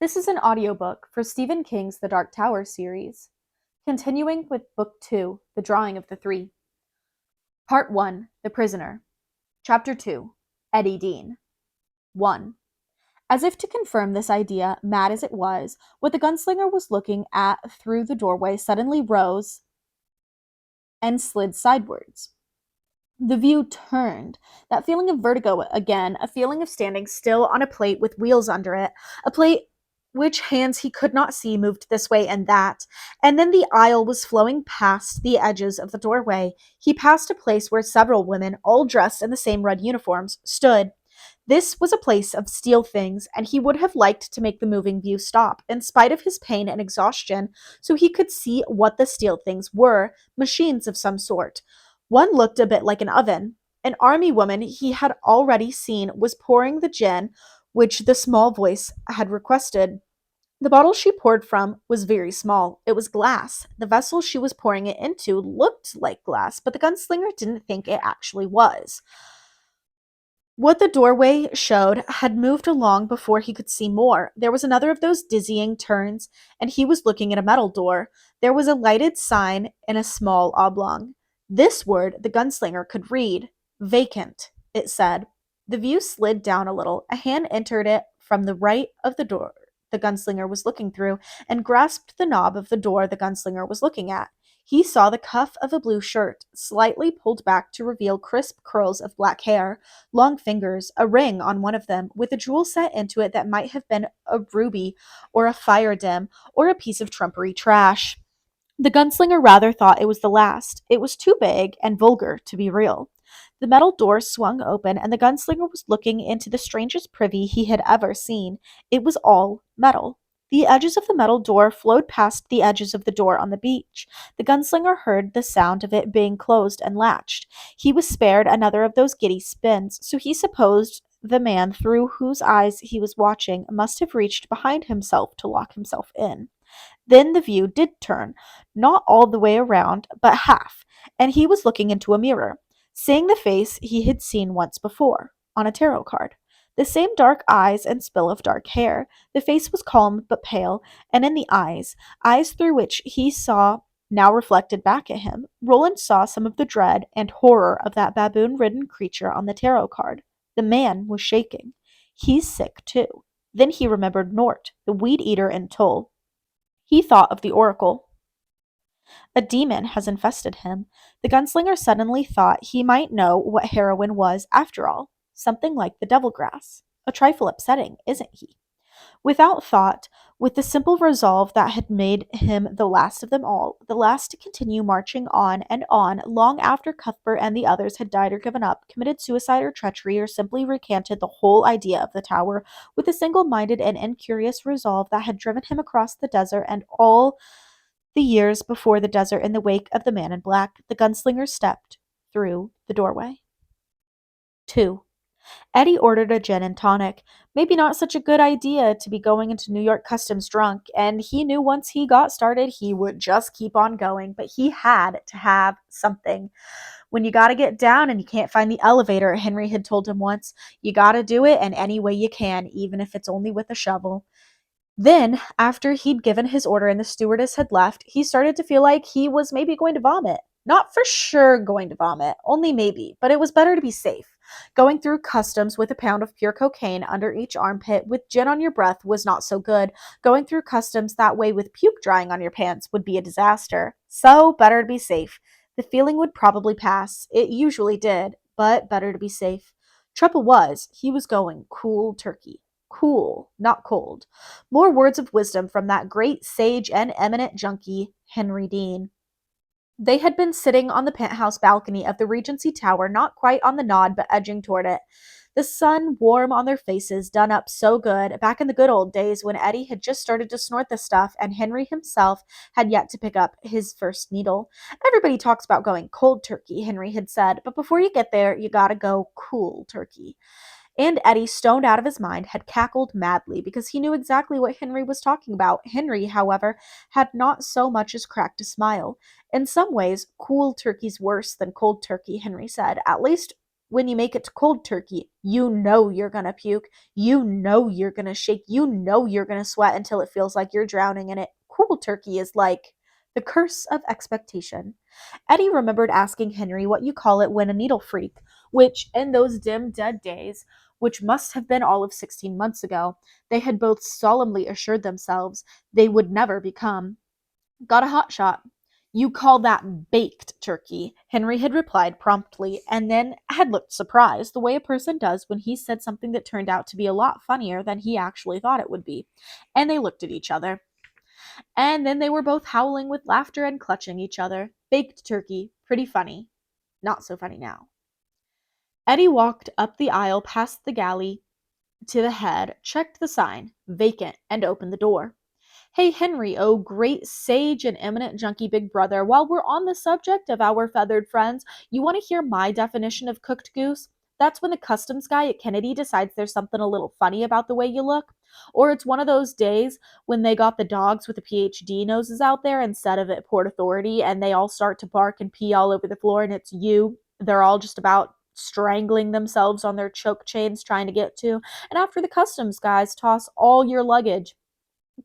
This is an audiobook for Stephen King's The Dark Tower series, continuing with Book 2, The Drawing of the Three. Part 1, The Prisoner. Chapter 2, Eddie Dean. 1. As if to confirm this idea, mad as it was, what the gunslinger was looking at through the doorway suddenly rose and slid sidewards. The view turned. That feeling of vertigo again, a feeling of standing still on a plate with wheels under it, a plate which hands he could not see moved this way and that. And then the aisle was flowing past the edges of the doorway. He passed a place where several women, all dressed in the same red uniforms, stood. This was a place of steel things, and he would have liked to make the moving view stop, in spite of his pain and exhaustion, so he could see what the steel things were, machines of some sort. One looked a bit like an oven. An army woman he had already seen was pouring the gin which the small voice had requested. The bottle she poured from was very small. It was glass. The vessel she was pouring it into looked like glass, but the gunslinger didn't think it actually was. What the doorway showed had moved along before he could see more. There was another of those dizzying turns, and he was looking at a metal door. There was a lighted sign in a small oblong. This word the gunslinger could read. Vacant, it said. The view slid down a little. A hand entered it from the right of the door the gunslinger was looking through and grasped the knob of the door the gunslinger was looking at. He saw the cuff of a blue shirt, slightly pulled back to reveal crisp curls of black hair, long fingers, a ring on one of them, with a jewel set into it that might have been a ruby or a fire dim or a piece of trumpery trash. The gunslinger rather thought it was the last. It was too big and vulgar to be real. The metal door swung open, and the gunslinger was looking into the strangest privy he had ever seen. It was all metal. The edges of the metal door flowed past the edges of the door on the beach. The gunslinger heard the sound of it being closed and latched. He was spared another of those giddy spins, so he supposed the man through whose eyes he was watching must have reached behind himself to lock himself in. Then the view did turn, not all the way around, but half, and he was looking into a mirror, seeing the face he had seen once before, on a tarot card. The same dark eyes and spill of dark hair. The face was calm but pale, and in the eyes through which he saw now reflected back at him, Roland saw some of the dread and horror of that baboon-ridden creature on the tarot card. The man was shaking. He's sick, too. Then he remembered Nort, the weed-eater in Tull. He thought of the oracle. A demon has infested him. The gunslinger suddenly thought he might know what heroin was after all. Something like the devil grass. A trifle upsetting, isn't he? Without thought, with the simple resolve that had made him the last of them all, the last to continue marching on and on long after Cuthbert and the others had died or given up, committed suicide or treachery, or simply recanted the whole idea of the tower, with a single-minded and incurious resolve that had driven him across the desert and all the years before the desert in the wake of the man in black, the gunslinger stepped through the doorway. 2. Eddie ordered a gin and tonic. Maybe not such a good idea to be going into New York Customs drunk, and he knew once he got started, he would just keep on going, but he had to have something. When you gotta get down and you can't find the elevator, Henry had told him once, you gotta do it in any way you can, even if it's only with a shovel. Then, after he'd given his order and the stewardess had left, he started to feel like he was maybe going to vomit. Not for sure going to vomit, only maybe, but it was better to be safe. Going through customs with a pound of pure cocaine under each armpit with gin on your breath was not so good. Going through customs that way with puke drying on your pants would be a disaster. So, better to be safe. The feeling would probably pass. It usually did, but better to be safe. Trouble was, he was going cool turkey. Cool, not cold. More words of wisdom from that great sage and eminent junkie, Henry Dean. They had been sitting on the penthouse balcony of the Regency Tower, not quite on the nod, but edging toward it. The sun warm on their faces, done up so good, back in the good old days when Eddie had just started to snort the stuff and Henry himself had yet to pick up his first needle. Everybody talks about going cold turkey, Henry had said, but before you get there, you gotta go cool turkey. And Eddie, stoned out of his mind, had cackled madly because he knew exactly what Henry was talking about. Henry, however, had not so much as cracked a smile. In some ways, cool turkey's worse than cold turkey, Henry said. At least when you make it to cold turkey, you know you're gonna puke, you know you're gonna shake, you know you're gonna sweat until it feels like you're drowning in it. Cool turkey is like the curse of expectation. Eddie remembered asking Henry what you call it when a needle freak, which in those dim, dead days, which must have been all of 16 months ago, they had both solemnly assured themselves they would never become. Got a hot shot. You call that baked turkey, Henry had replied promptly, and then had looked surprised, the way a person does when he said something that turned out to be a lot funnier than he actually thought it would be. And they looked at each other. And then they were both howling with laughter and clutching each other. Baked turkey. Pretty funny. Not so funny now. Eddie walked up the aisle past the galley to the head, checked the sign, vacant, and opened the door. Hey, Henry, oh great sage and eminent junkie big brother, while we're on the subject of our feathered friends, you want to hear my definition of cooked goose? That's when the customs guy at Kennedy decides there's something a little funny about the way you look. Or it's one of those days when they got the dogs with the PhD noses out there instead of at Port Authority and they all start to bark and pee all over the floor and it's you. They're all just about strangling themselves on their choke chains trying to get to. And after the customs guys toss all your luggage,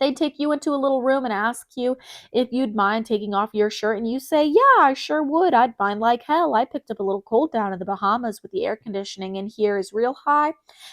they'd take you into a little room and ask you if you'd mind taking off your shirt, and you say, yeah, I sure would. I'd mind like hell. I picked up a little cold down in the Bahamas with the air conditioning in here is real high,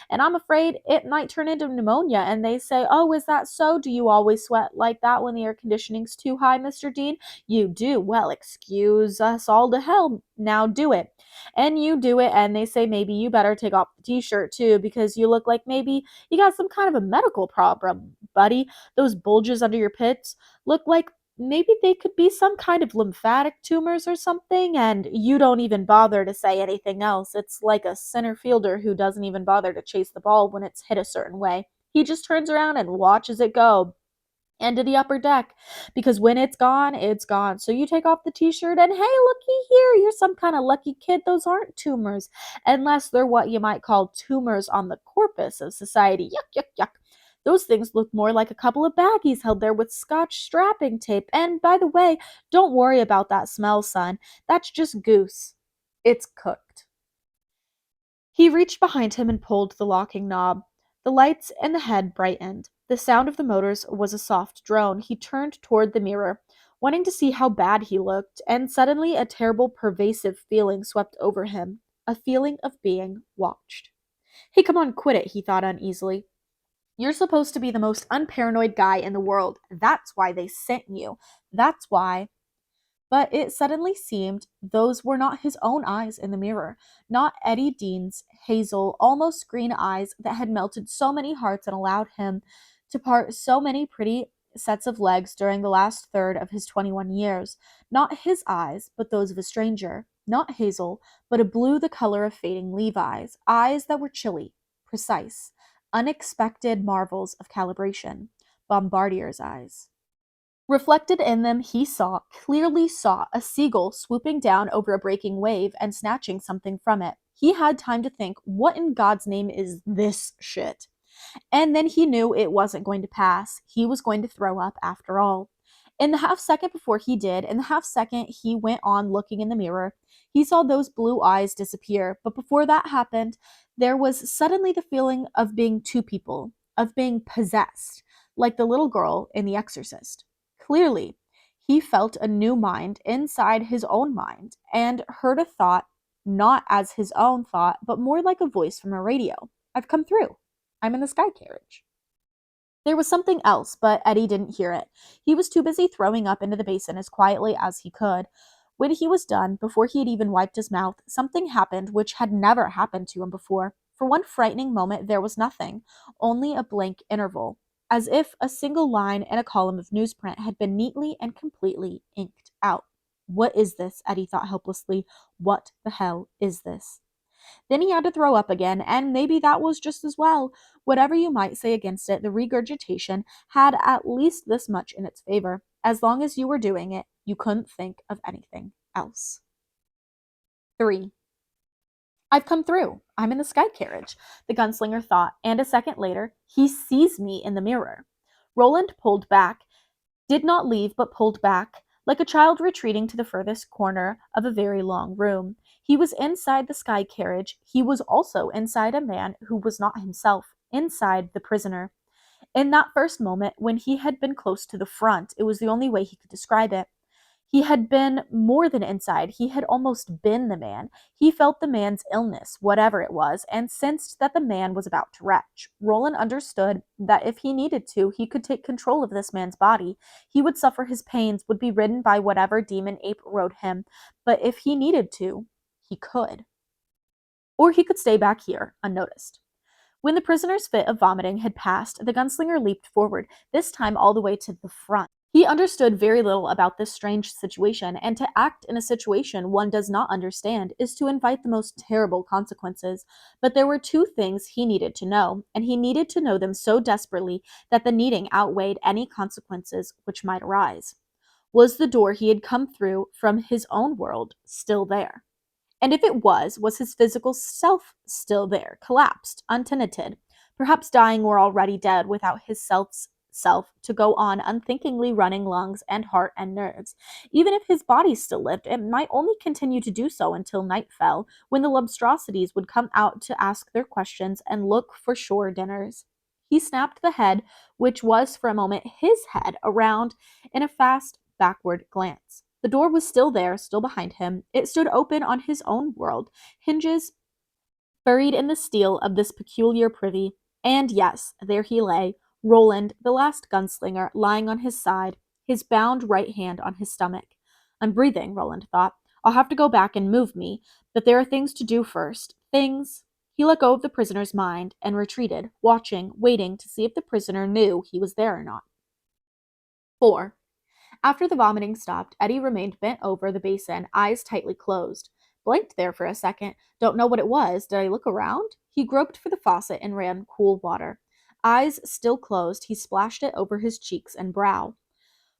and I'm afraid it might turn into pneumonia. And they say, oh, is that so? Do you always sweat like that when the air conditioning's too high, Mr. Dean? You do? Well, excuse us all to hell. Now do it. And you do it, and they say maybe you better take off the t-shirt too because you look like maybe you got some kind of a medical problem, buddy. Those bulges under your pits look like maybe they could be some kind of lymphatic tumors or something, and you don't even bother to say anything else. It's like a center fielder who doesn't even bother to chase the ball when it's hit a certain way. He just turns around and watches it go and to the upper deck because when it's gone, it's gone. So you take off the t-shirt and hey, looky here, you're some kind of lucky kid. Those aren't tumors unless they're what you might call tumors on the corpus of society. Yuck, yuck, yuck. Those things look more like a couple of baggies held there with scotch strapping tape. And by the way, don't worry about that smell, son. That's just goose. It's cooked. He reached behind him and pulled the locking knob. The lights in the head brightened. The sound of the motors was a soft drone. He turned toward the mirror, wanting to see how bad he looked, and suddenly a terrible, pervasive feeling swept over him, a feeling of being watched. Hey, come on, quit it, he thought uneasily. You're supposed to be the most unparanoid guy in the world. That's why they sent you. That's why. But it suddenly seemed those were not his own eyes in the mirror, not Eddie Dean's hazel, almost green eyes that had melted so many hearts and allowed him to part so many pretty sets of legs during the last third of his 21 years. Not his eyes, but those of a stranger. Not hazel, but a blue the color of fading Levi's. Eyes that were chilly, precise, unexpected marvels of calibration. Bombardier's eyes. Reflected in them, he clearly saw, a seagull swooping down over a breaking wave and snatching something from it. He had time to think, what in God's name is this shit? And then he knew it wasn't going to pass. He was going to throw up after all. In the half second before he did, in the half second he went on looking in the mirror, he saw those blue eyes disappear. But before that happened, there was suddenly the feeling of being two people, of being possessed, like the little girl in The Exorcist. Clearly, he felt a new mind inside his own mind and heard a thought, not as his own thought, but more like a voice from a radio. I've come through. I'm in the sky carriage. There was something else, but Eddie didn't hear it. He was too busy throwing up into the basin as quietly as he could. When he was done, before he had even wiped his mouth, something happened which had never happened to him before. For one frightening moment, there was nothing, only a blank interval, as if a single line in a column of newsprint had been neatly and completely inked out. What is this? Eddie thought helplessly. What the hell is this? Then he had to throw up again, and maybe that was just as well. Whatever you might say against it, the regurgitation had at least this much in its favor. As long as you were doing it, you couldn't think of anything else. 3. I've come through. I'm in the sky carriage, the gunslinger thought, and a second later, he sees me in the mirror. Roland pulled back, did not leave but pulled back, like a child retreating to the furthest corner of a very long room. He was inside the sky carriage. He was also inside a man who was not himself, inside the prisoner. In that first moment, when he had been close to the front, it was the only way he could describe it. He had been more than inside. He had almost been the man. He felt the man's illness, whatever it was, and sensed that the man was about to retch. Roland understood that if he needed to, he could take control of this man's body. He would suffer his pains, would be ridden by whatever demon ape rode him, but if he needed to, he could. Or he could stay back here, unnoticed. When the prisoner's fit of vomiting had passed, the gunslinger leaped forward, this time all the way to the front. He understood very little about this strange situation, and to act in a situation one does not understand is to invite the most terrible consequences. But there were two things he needed to know, and he needed to know them so desperately that the needing outweighed any consequences which might arise. Was the door he had come through from his own world still there? And if it was his physical self still there, collapsed, untenanted, perhaps dying or already dead without his self's self to go on unthinkingly running lungs and heart and nerves? Even if his body still lived, it might only continue to do so until night fell, when the monstrosities would come out to ask their questions and look for shore dinners. He snapped the head, which was for a moment his head, around in a fast backward glance. The door was still there, still behind him. It stood open on his own world, hinges buried in the steel of this peculiar privy. And yes, there he lay, Roland, the last gunslinger, lying on his side, his bound right hand on his stomach. I'm breathing, Roland thought. I'll have to go back and move me, but there are things to do first. Things. He let go of the prisoner's mind and retreated, watching, waiting to see if the prisoner knew he was there or not. 4. After the vomiting stopped, Eddie remained bent over the basin, eyes tightly closed. Blinked there for a second. Don't know what it was. Did I look around? He groped for the faucet and ran cool water. Eyes still closed, he splashed it over his cheeks and brow.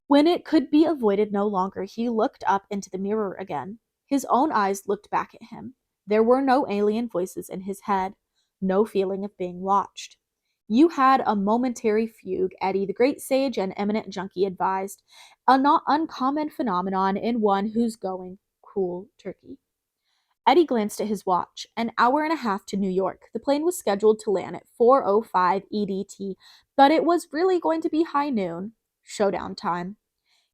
When it could be avoided no longer, he looked up into the mirror again. His own eyes looked back at him. There were no alien voices in his head, no feeling of being watched. You had a momentary fugue, Eddie, the great sage and eminent junkie advised, a not uncommon phenomenon in one who's going cool turkey. Eddie glanced at his watch. An hour and a half to New York. The plane was scheduled to land at 4:05 EDT, but it was really going to be high noon, showdown time.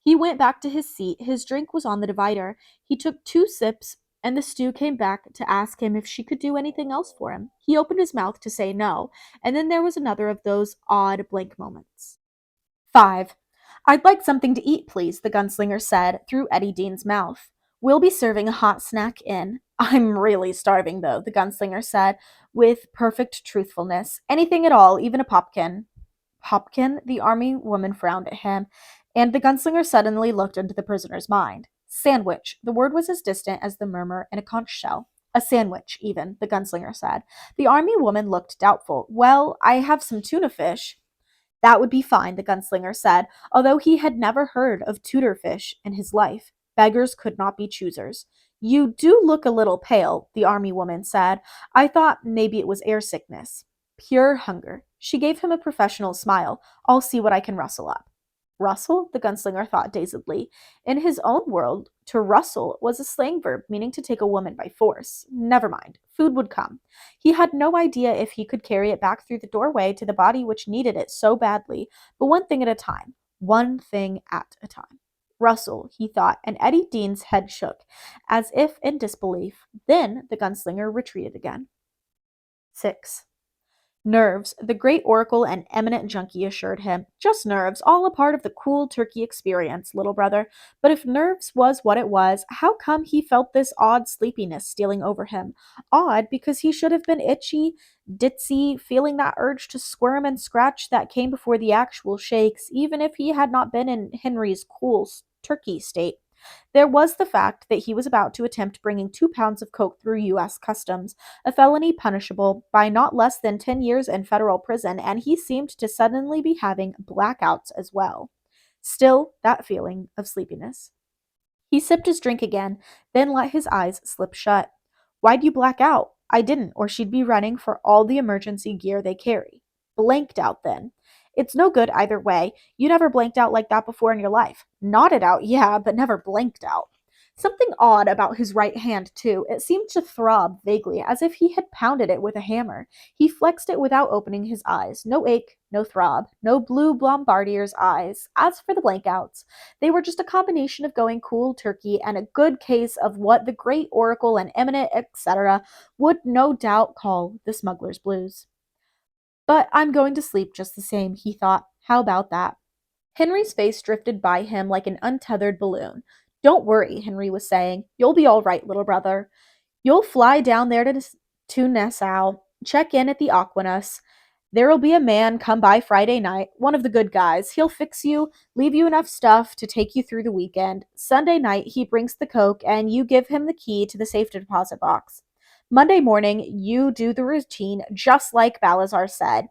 He went back to his seat. His drink was on the divider. He took 2 sips, and the stew came back to ask him if she could do anything else for him. He opened his mouth to say no, and then there was another of those odd blank moments. 5. I'd like something to eat, please, the gunslinger said through Eddie Dean's mouth. We'll be serving a hot snack in. I'm really starving, though, the gunslinger said with perfect truthfulness. Anything at all, even a popkin. Popkin? The army woman frowned at him, and the gunslinger suddenly looked into the prisoner's mind. Sandwich. The word was as distant as the murmur in a conch shell. A sandwich, even, the gunslinger said. The army woman looked doubtful. Well, I have some tuna fish. That would be fine, the gunslinger said, although he had never heard of tutor fish in his life. Beggars could not be choosers. You do look a little pale, the army woman said. I thought maybe it was air sickness. Pure hunger. She gave him a professional smile. I'll see what I can rustle up. Rustle? The gunslinger thought dazedly. In his own world, to rustle was a slang verb meaning to take a woman by force. Never mind. Food would come. He had no idea if he could carry it back through the doorway to the body which needed it so badly, but one thing at a time. One thing at a time. Rustle, he thought, and Eddie Dean's head shook, as if in disbelief. Then the gunslinger retreated again. 6. Nerves, the great oracle and eminent junkie assured him. Just nerves, all a part of the cool turkey experience, little brother. But if nerves was what it was, how come he felt this odd sleepiness stealing over him? Odd because he should have been itchy, ditzy, feeling that urge to squirm and scratch that came before the actual shakes, even if he had not been in Henry's cool turkey state. There was the fact that he was about to attempt bringing 2 pounds of coke through U.S. Customs, a felony punishable by not less than 10 years in federal prison, and he seemed to suddenly be having blackouts as well. Still, that feeling of sleepiness. He sipped his drink again, then let his eyes slip shut. Why'd you black out? I didn't, or she'd be running for all the emergency gear they carry. Blanked out then. It's no good either way. You never blanked out like that before in your life. Nodded out, yeah, but never blanked out. Something odd about his right hand, too. It seemed to throb vaguely, as if he had pounded it with a hammer. He flexed it without opening his eyes. No ache, no throb, no blue bombardier's eyes. As for the blankouts, they were just a combination of going cool turkey and a good case of what the great oracle and eminent etc. would no doubt call the smuggler's blues. But I'm going to sleep just the same, he thought. How about that? Henry's face drifted by him like an untethered balloon. Don't worry, Henry was saying. You'll be all right, little brother. You'll fly down there to Nassau, check in at the Aquinas. There'll be a man come by Friday night, one of the good guys. He'll fix you, leave you enough stuff to take you through the weekend. Sunday night, he brings the coke, and you give him the key to the safety deposit box. Monday morning, you do the routine just like Balazar said.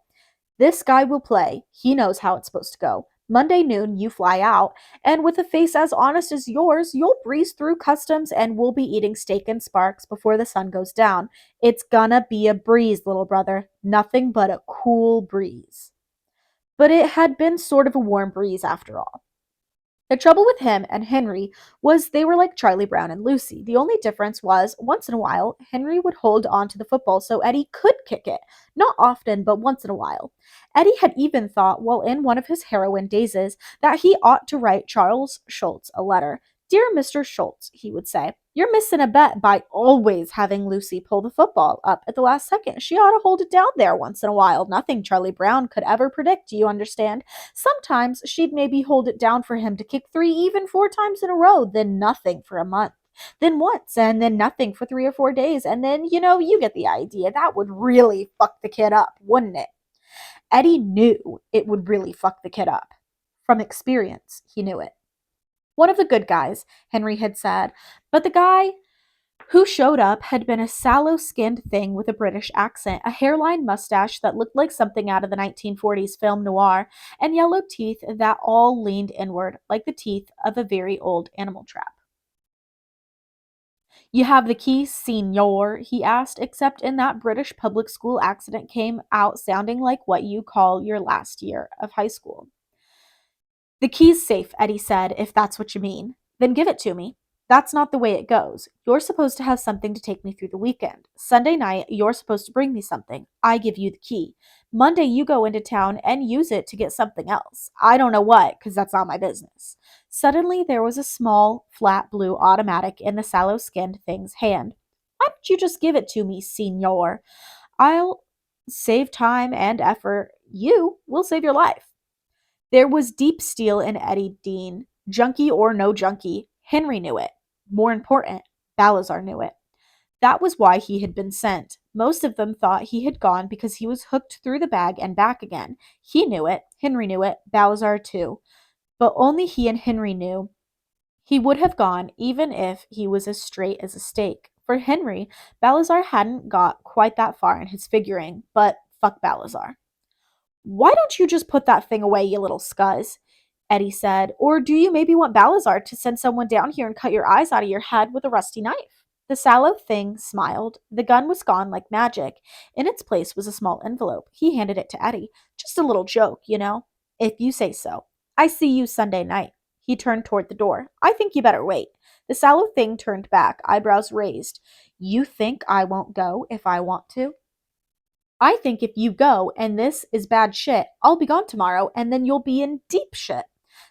This guy will play. He knows how it's supposed to go. Monday noon, you fly out, and with a face as honest as yours, you'll breeze through customs and we'll be eating steak and sparks before the sun goes down. It's gonna be a breeze, little brother. Nothing but a cool breeze. But it had been sort of a warm breeze after all. The trouble with him and Henry was they were like Charlie Brown and Lucy. The only difference was, once in a while, Henry would hold on to the football so Eddie could kick it. Not often, but once in a while. Eddie had even thought, while in one of his heroin dazes, that he ought to write Charles Schultz a letter. Dear Mr. Schultz, he would say, you're missing a bet by always having Lucy pull the football up at the last second. She ought to hold it down there once in a while. Nothing Charlie Brown could ever predict, you understand? Sometimes she'd maybe hold it down for him to kick 3, even 4 times in a row, then nothing for a month. Then once, and then nothing for 3 or 4 days, and then, you get the idea. That would really fuck the kid up, wouldn't it? Eddie knew it would really fuck the kid up. From experience, he knew it. One of the good guys, Henry had said, but the guy who showed up had been a sallow-skinned thing with a British accent, a hairline mustache that looked like something out of the 1940s film noir, and yellow teeth that all leaned inward, like the teeth of a very old animal trap. You have the key, senor? He asked, except in that British public school accent came out sounding like what you call your last year of high school. The key's safe, Eddie said, if that's what you mean. Then give it to me. That's not the way it goes. You're supposed to have something to take me through the weekend. Sunday night, you're supposed to bring me something. I give you the key. Monday, you go into town and use it to get something else. I don't know what, because that's not my business. Suddenly, there was a small, flat blue automatic in the sallow-skinned thing's hand. Why don't you just give it to me, senor? I'll save time and effort. You will save your life. There was deep steel in Eddie Dean. Junkie or no junkie, Henry knew it. More important, Balazar knew it. That was why he had been sent. Most of them thought he had gone because he was hooked through the bag and back again. He knew it. Henry knew it. Balazar too. But only he and Henry knew he would have gone even if he was as straight as a stake. For Henry, Balazar hadn't got quite that far in his figuring, but fuck Balazar. Why don't you just put that thing away, you little scuzz? Eddie said. Or do you maybe want Balazar to send someone down here and cut your eyes out of your head with a rusty knife? The sallow thing smiled. The gun was gone like magic. In its place was a small envelope. He handed it to Eddie. Just a little joke, If you say so. I see you Sunday night. He turned toward the door. I think you better wait. The sallow thing turned back, eyebrows raised. You think I won't go if I want to? I think if you go and this is bad shit, I'll be gone tomorrow and then you'll be in deep shit.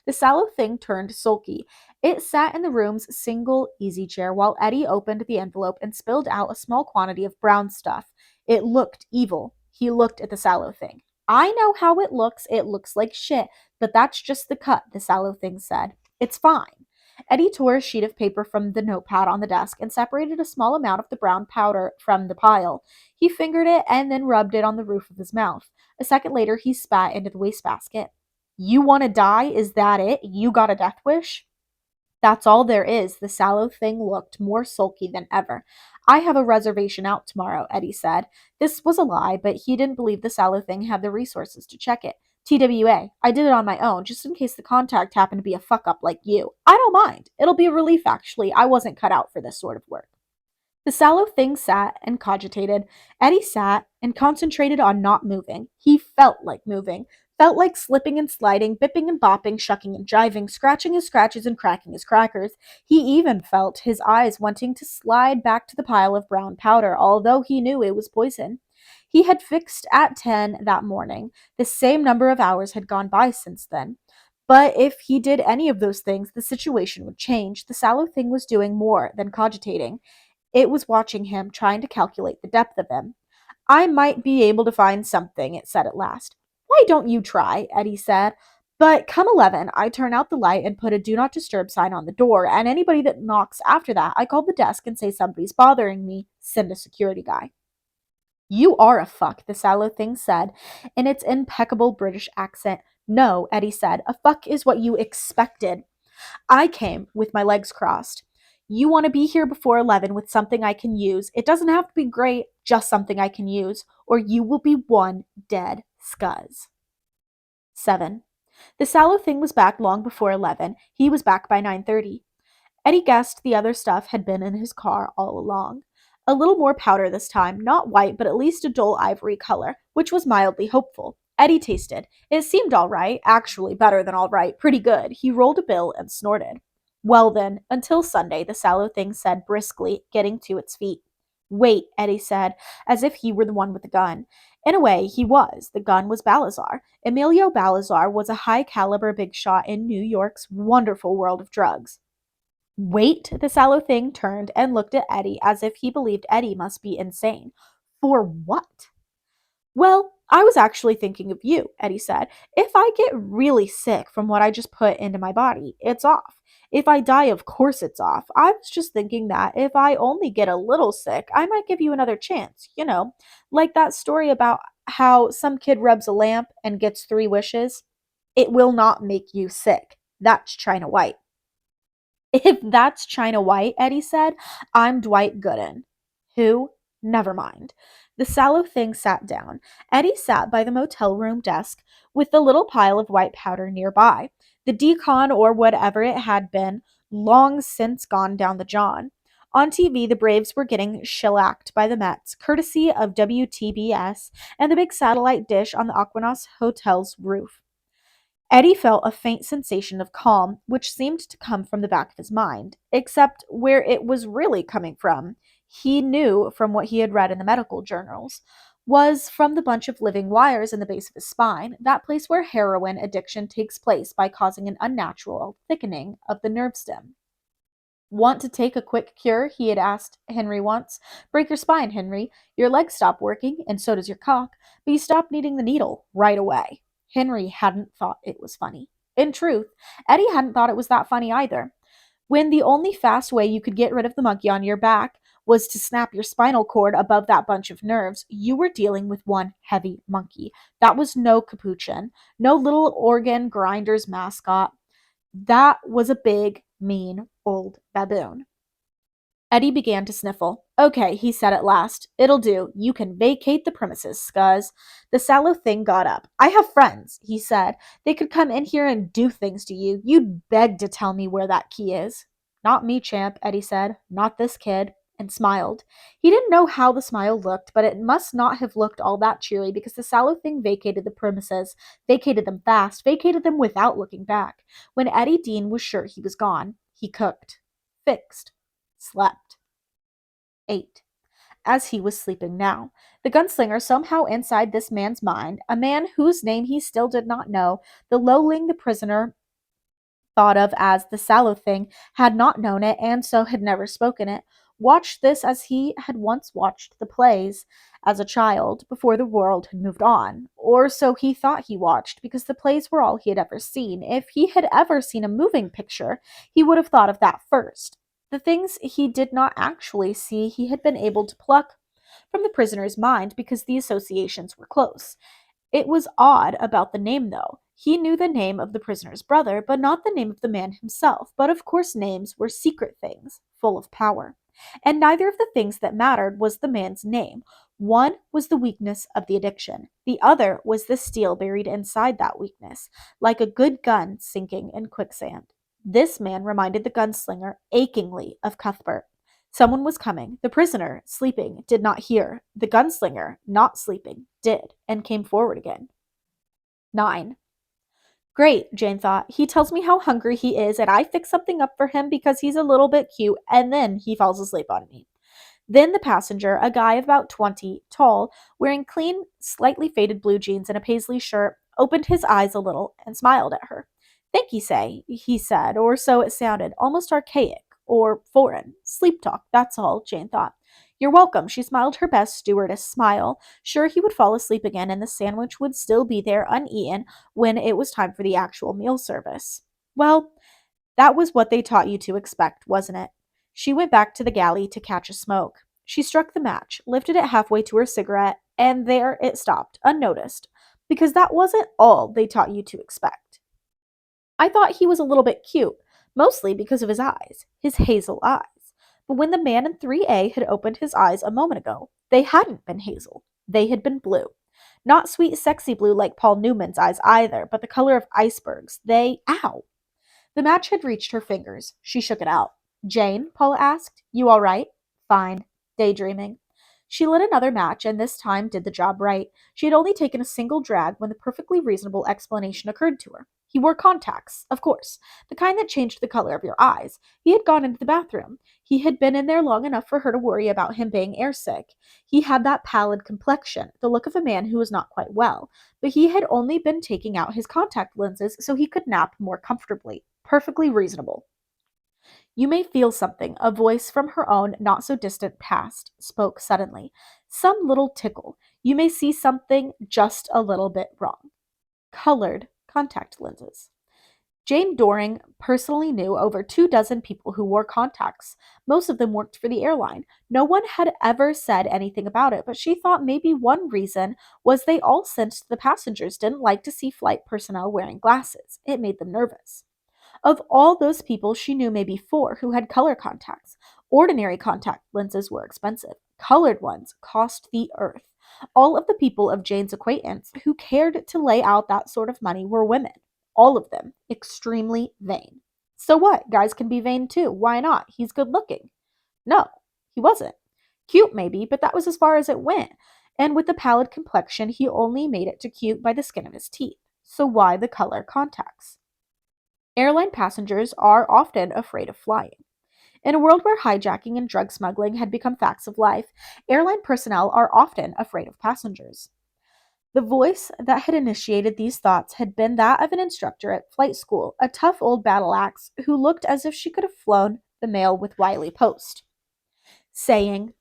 The sallow thing turned sulky. It sat in the room's single easy chair while Eddie opened the envelope and spilled out a small quantity of brown stuff. It looked evil. He looked at the sallow thing. I know how it looks. It looks like shit, but that's just the cut, the sallow thing said. It's fine. Eddie tore a sheet of paper from the notepad on the desk and separated a small amount of the brown powder from the pile. He fingered it and then rubbed it on the roof of his mouth. A second later, he spat into the wastebasket. You want to die? Is that it? You got a death wish? That's all there is. The sallow thing looked more sulky than ever. I have a reservation out tomorrow, Eddie said. This was a lie, but he didn't believe the sallow thing had the resources to check it. TWA, I did it on my own, just in case the contact happened to be a fuck-up like you. I don't mind. It'll be a relief, actually. I wasn't cut out for this sort of work. The sallow thing sat and cogitated. Eddie sat and concentrated on not moving. He felt like moving. felt like slipping and sliding, bipping and bopping, shucking and jiving, scratching his scratches and cracking his crackers. He even felt his eyes wanting to slide back to the pile of brown powder, although he knew it was poison. He had fixed at 10 that morning. The same number of hours had gone by since then. But if he did any of those things, the situation would change. The sallow thing was doing more than cogitating. It was watching him, trying to calculate the depth of him. I might be able to find something, it said at last. Why don't you try? Eddie said. But come 11, I turn out the light and put a do not disturb sign on the door, and anybody that knocks after that, I call the desk and say somebody's bothering me, send a security guy. You are a fuck, the sallow thing said in its impeccable British accent. No, Eddie said, a fuck is what you expected. I came with my legs crossed. You want to be here before 11 with something I can use. It doesn't have to be great, just something I can use, or you will be one dead scuzz. 7. The sallow thing was back long before 11. He was back by 9:30. Eddie guessed the other stuff had been in his car all along. A little more powder this time, not white, but at least a dull ivory color, which was mildly hopeful. Eddie tasted. It seemed all right, actually better than all right, pretty good. He rolled a bill and snorted. Well then, until Sunday, the sallow thing said briskly, getting to its feet. Wait, Eddie said, as if he were the one with the gun. In a way, he was. The gun was Balazar. Emilio Balazar was a high-caliber big shot in New York's wonderful world of drugs. Wait, the sallow thing turned and looked at Eddie as if he believed Eddie must be insane. For what? Well, I was actually thinking of you, Eddie said. If I get really sick from what I just put into my body, it's off. If I die, of course it's off. I was just thinking that if I only get a little sick, I might give you another chance. Like that story about how some kid rubs a lamp and gets 3 wishes. It will not make you sick. That's China White. If that's China White, Eddie said, I'm Dwight Gooden. Who? Never mind. The sallow thing sat down. Eddie sat by the motel room desk with the little pile of white powder nearby. The decon, or whatever it had been, long since gone down the John. On TV, the Braves were getting shellacked by the Mets, courtesy of WTBS and the big satellite dish on the Aquinas Hotel's roof. Eddie felt a faint sensation of calm, which seemed to come from the back of his mind, except where it was really coming from, he knew from what he had read in the medical journals, was from the bunch of living wires in the base of his spine, that place where heroin addiction takes place by causing an unnatural thickening of the nerve stem. Want to take a quick cure? He had asked Henry once. Break your spine, Henry. Your legs stop working, and so does your cock, but you stop needing the needle right away. Henry hadn't thought it was funny. In truth, Eddie hadn't thought it was that funny either. When the only fast way you could get rid of the monkey on your back was to snap your spinal cord above that bunch of nerves, you were dealing with one heavy monkey. That was no capuchin, no little organ grinder's mascot. That was a big, mean, old baboon. Eddie began to sniffle. Okay, he said at last. It'll do. You can vacate the premises, scuzz. The sallow thing got up. I have friends, he said. They could come in here and do things to you. You'd beg to tell me where that key is. Not me, champ, Eddie said. Not this kid. And smiled. He didn't know how the smile looked, but it must not have looked all that cheery because the sallow thing vacated the premises, vacated them fast, vacated them without looking back. When Eddie Dean was sure he was gone, he cooked, fixed, slept. 8. As he was sleeping now, the gunslinger somehow inside this man's mind, a man whose name he still did not know, the lowling the prisoner thought of as the sallow thing, had not known it and so had never spoken it, watched this as he had once watched the plays as a child before the world had moved on. Or so he thought he watched, because the plays were all he had ever seen. If he had ever seen a moving picture, he would have thought of that first. The things he did not actually see he had been able to pluck from the prisoner's mind because the associations were close. It was odd about the name, though. He knew the name of the prisoner's brother, but not the name of the man himself. But of course names were secret things, full of power. And neither of the things that mattered was the man's name. One was the weakness of the addiction. The other was the steel buried inside that weakness, like a good gun sinking in quicksand. This man reminded the gunslinger achingly of Cuthbert. Someone was coming. The prisoner, sleeping, did not hear. The gunslinger, not sleeping, did, and came forward again. 9. Great, Jane thought. He tells me how hungry he is, and I fix something up for him because he's a little bit cute, and then he falls asleep on me. Then the passenger, a guy of about 20, tall, wearing clean, slightly faded blue jeans and a paisley shirt, opened his eyes a little and smiled at her. Thank you, say, he said, or so it sounded, almost archaic or foreign. Sleep talk, that's all, Jane thought. You're welcome, she smiled her best stewardess smile, sure he would fall asleep again and the sandwich would still be there uneaten when it was time for the actual meal service. Well, that was what they taught you to expect, wasn't it? She went back to the galley to catch a smoke. She struck the match, lifted it halfway to her cigarette, and there it stopped, unnoticed, because that wasn't all they taught you to expect. I thought he was a little bit cute, mostly because of his eyes, his hazel eyes. But when the man in 3A had opened his eyes a moment ago, they hadn't been hazel. They had been blue. Not sweet, sexy blue like Paul Newman's eyes either, but the color of icebergs. Ow! The match had reached her fingers. She shook it out. Jane, Paula asked, you all right? Fine. Daydreaming. She lit another match and this time did the job right. She had only taken a single drag when the perfectly reasonable explanation occurred to her. He wore contacts, of course, the kind that changed the color of your eyes. He had gone into the bathroom. He had been in there long enough for her to worry about him being airsick. He had that pallid complexion, the look of a man who was not quite well, but he had only been taking out his contact lenses so he could nap more comfortably. Perfectly reasonable. You may feel something, a voice from her own not so distant past spoke suddenly. Some little tickle. You may see something just a little bit wrong. Colored contact lenses. Jane Doring personally knew over 24 people who wore contacts. Most of them worked for the airline. No one had ever said anything about it, but she thought maybe one reason was they all sensed the passengers didn't like to see flight personnel wearing glasses. It made them nervous. Of all those people, she knew maybe 4 who had color contacts. Ordinary contact lenses were expensive. Colored ones cost the earth. All of the people of Jane's acquaintance who cared to lay out that sort of money were women. All of them extremely vain. So what? Guys can be vain too. Why not? He's good looking. No, he wasn't. Cute maybe, but that was as far as it went. And with the pallid complexion, he only made it to cute by the skin of his teeth. So why the color contacts? Airline passengers are often afraid of flying. In a world where hijacking and drug smuggling had become facts of life, airline personnel are often afraid of passengers. The voice that had initiated these thoughts had been that of an instructor at flight school, a tough old battle axe who looked as if she could have flown the mail with Wiley Post, saying,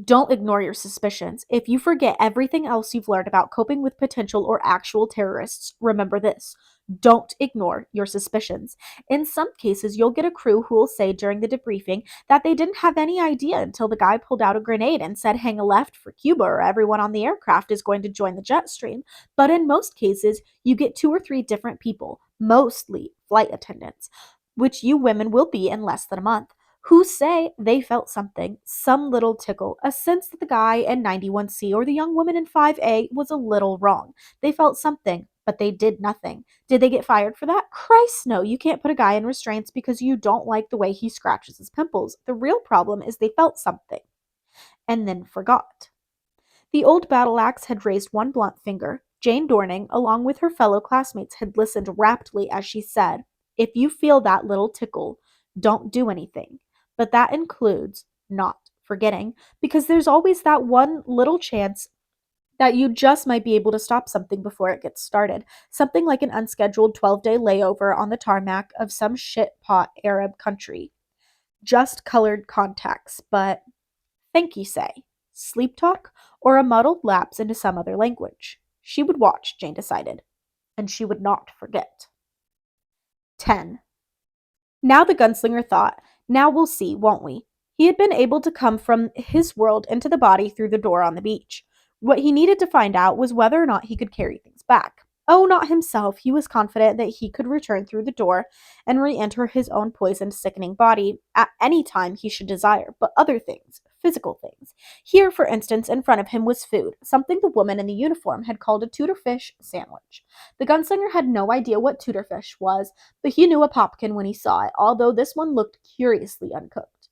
don't ignore your suspicions. If you forget everything else you've learned about coping with potential or actual terrorists, remember this. Don't ignore your suspicions. In some cases, you'll get a crew who will say during the debriefing that they didn't have any idea until the guy pulled out a grenade and said hang a left for Cuba or everyone on the aircraft is going to join the jet stream. But in most cases, you get 2 or 3 different people, mostly flight attendants, which you women will be in less than a month, who say they felt something, some little tickle, a sense that the guy in 91C or the young woman in 5A was a little wrong. They felt something, but they did nothing. Did they get fired for that? Christ, no. You can't put a guy in restraints because you don't like the way he scratches his pimples. The real problem is they felt something and then forgot. The old battle axe had raised one blunt finger. Jane Dorning, along with her fellow classmates, had listened raptly as she said, if you feel that little tickle, don't do anything. But that includes not forgetting, because there's always that one little chance that you just might be able to stop something before it gets started. Something like an unscheduled 12-day layover on the tarmac of some shit-pot Arab country. Just colored contacts, but thank you say, sleep talk, or a muddled lapse into some other language. She would watch, Jane decided, and she would not forget. 10. Now the gunslinger thought, now we'll see, won't we? He had been able to come from his world into the body through the door on the beach. What he needed to find out was whether or not he could carry things back. Oh, not himself. He was confident that he could return through the door and re-enter his own poisoned, sickening body at any time he should desire, but other things, physical things. Here, for instance, in front of him was food, something the woman in the uniform had called a tuna fish sandwich. The gunslinger had no idea what tuna fish was, but he knew a popkin when he saw it, although this one looked curiously uncooked.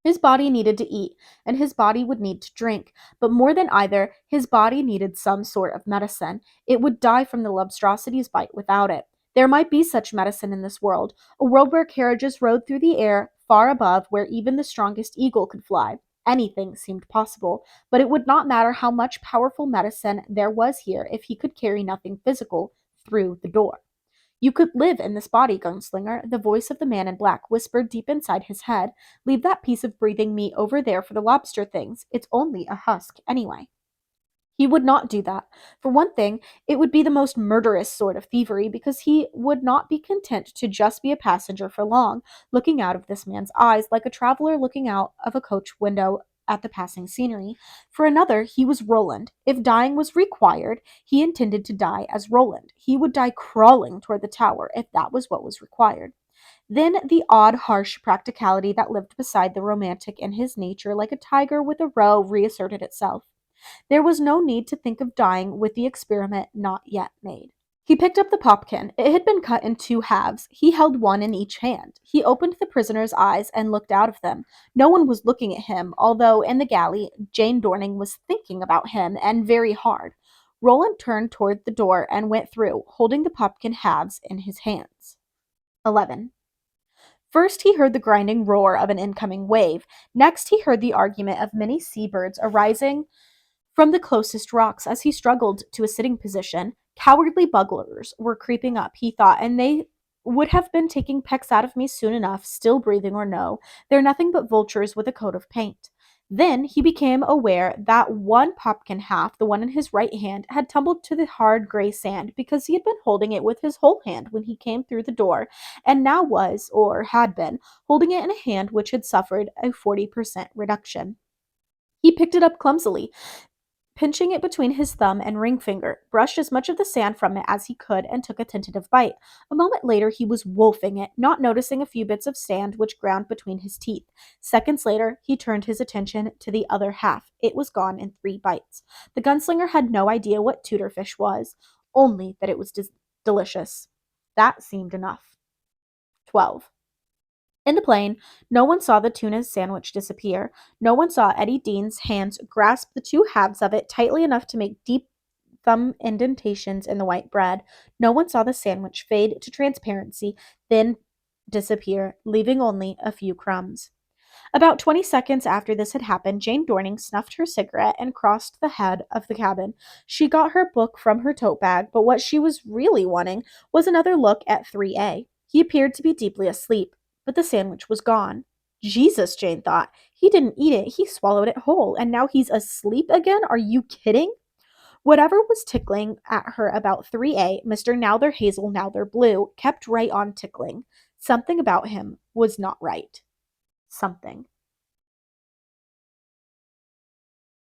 His body needed to eat, and his body would need to drink, but more than either, his body needed some sort of medicine. It would die from the Lobstrosity's bite without it. There might be such medicine in this world, a world where carriages rode through the air far above where even the strongest eagle could fly. Anything seemed possible, but it would not matter how much powerful medicine there was here if he could carry nothing physical through the door. You could live in this body, Gunslinger, the voice of the man in black whispered deep inside his head. Leave that piece of breathing meat over there for the lobster things. It's only a husk, anyway. He would not do that. For one thing, it would be the most murderous sort of thievery because he would not be content to just be a passenger for long, looking out of this man's eyes like a traveler looking out of a coach window at the passing scenery. For another, he was Roland. If dying was required, he intended to die as Roland. He would die crawling toward the tower if that was what was required. Then the odd, harsh practicality that lived beside the romantic in his nature like a tiger with a roe reasserted itself. There was no need to think of dying with the experiment not yet made. He picked up the popkin. It had been cut in two halves. He held one in each hand. He opened the prisoner's eyes and looked out of them. No one was looking at him, although in the galley, Jane Dorning was thinking about him, and very hard. Roland turned toward the door and went through, holding the popkin halves in his hands. 11. First, he heard the grinding roar of an incoming wave. Next, he heard the argument of many seabirds arising from the closest rocks as he struggled to a sitting position. Cowardly bugglers were creeping up, he thought, and they would have been taking pecks out of me soon enough, still breathing or no. They're nothing but vultures with a coat of paint. Then he became aware that one popkin half, the one in his right hand, had tumbled to the hard gray sand because he had been holding it with his whole hand when he came through the door, and now was, or had been, holding it in a hand which had suffered a 40% reduction. He picked it up clumsily, pinching it between his thumb and ring finger, brushed as much of the sand from it as he could, and took a tentative bite. A moment later, he was wolfing it, not noticing a few bits of sand which ground between his teeth. Seconds later, he turned his attention to the other half. It was gone in 3 bites. The gunslinger had no idea what tutorfish was, only that it was delicious. That seemed enough. 12. In the plane, no one saw the tuna sandwich disappear. No one saw Eddie Dean's hands grasp the two halves of it tightly enough to make deep thumb indentations in the white bread. No one saw the sandwich fade to transparency, then disappear, leaving only a few crumbs. About 20 seconds after this had happened, Jane Dorning snuffed her cigarette and crossed the head of the cabin. She got her book from her tote bag, but what she was really wanting was another look at 3A. He appeared to be deeply asleep, but the sandwich was gone. Jesus, Jane thought. He didn't eat it. He swallowed it whole, and now he's asleep again? Are you kidding? Whatever was tickling at her about 3A, Mr. Now They're Hazel, Now They're Blue, kept right on tickling. Something about him was not right. Something.